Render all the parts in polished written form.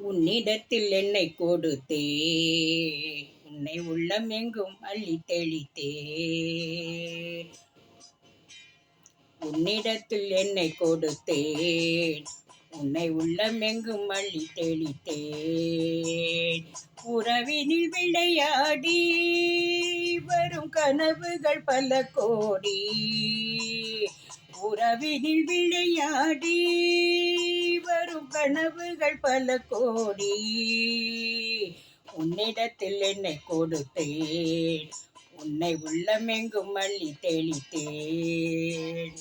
உன்னிடத்தில் என்னை கொடுத்தே, உன்னை உள்ளமெங்கும் அள்ளி தெளித்தே. உன்னிடத்தில் என்னை கொடுத்தேன், உன்னை உள்ளமெங்கும் அள்ளி தெளித்தேன். உறவினில் விளையாடி வரும் கனவுகள் பல கோடி. உறவினில் விளையாடி வரும் கனவுகள் பல கோடி. உன்னிடத்தில் என்னை கொடுத்தேன், உன்னை உள்ளமெங்கும் அள்ளி தெளித்தேன்.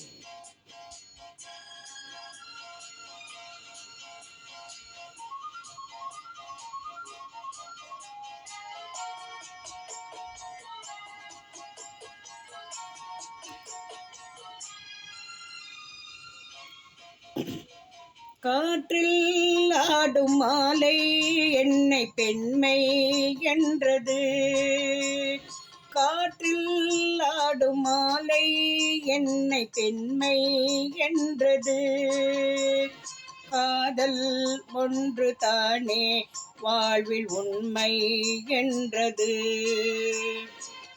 காற்றில் ஆடும் மாலை என்னை பெண்மை என்றது. காற்றில் ஆடும் மாலை என்னை பெண்மை என்றது. காதல் ஒன்று தானே வாழ்வில் உண்மை என்றது.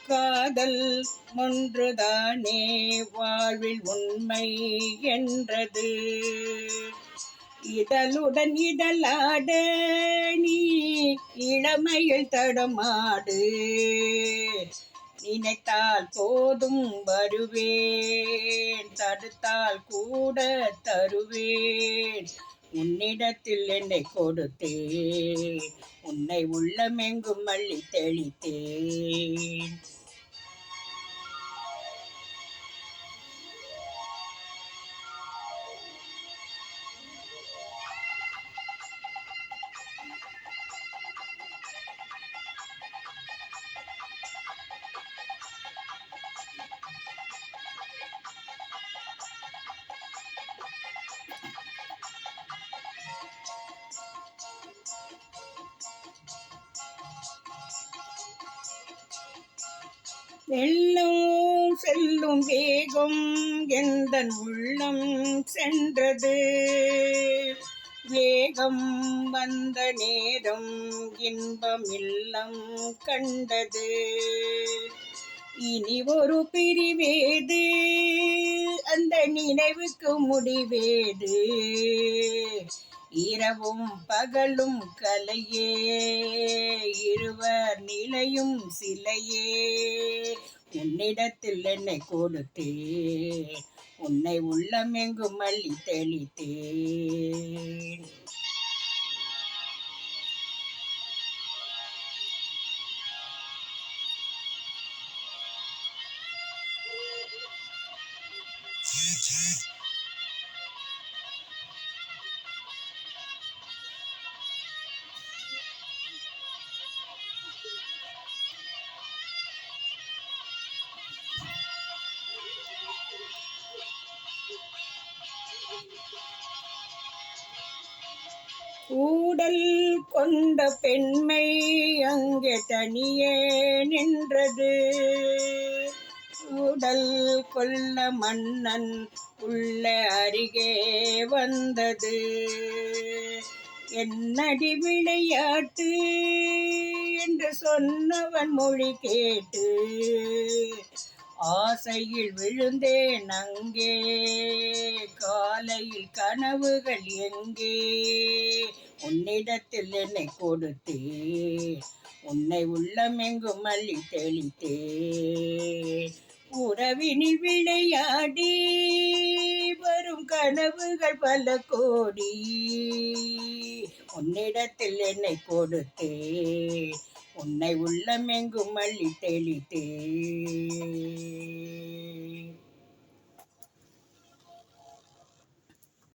காதல் ஒன்றுதானே வாழ்வில் உண்மை என்றது. இதழுடன் இதழாட நீ இளமையில் தடமாடு. நினைத்தால் போதும் வருவேன், தடுத்தால் கூட தருவேன். உன்னிடத்தில் என்னை கொடுத்தேன், உன்னை உள்ளமெங்கும் அள்ளி தெளித்தேன். வெள்ளம் செல்லும் வேகம் எந்தன் உள்ளம் சென்றது. வேகம் வந்த நேரம் இன்பம் இல்லம் கண்டது. இனி ஒரு பிரிவேது, அந்த நினைவுக்கு முடிவேது. இரவும் பகலும் கலையே, இருவர் நிலையும் சிலையே. உன்னிடத்தில் என்னை கொடுத்தேன், உன்னை உள்ளமெங்கும் அள்ளி தெளித்தேன். ஊடல் கொண்ட பெண்மை அங்கே தனியே நின்றது. ஊடல் கொள்ள மன்னன் உள்ள அருகே வந்தது. என்னடி விளையாட்டு என்று சொன்னவன் மொழி கேட்டு ஆசையில் விழுந்தேன் அங்கே. காலையில் கனவுகள் எங்கே? உன்னிடத்தில் என்னை கொடுத்தேன், உன்னை உள்ளமெங்கும் அள்ளி தெளித்தேன். உறவினில் விளையாடி வரும் கனவுகள் பல கோடி. உன்னிடத்தில் என்னை கொடுத்தேன், உன்னை உள்ளமெங்கும் அள்ளி தெளித்தேன்.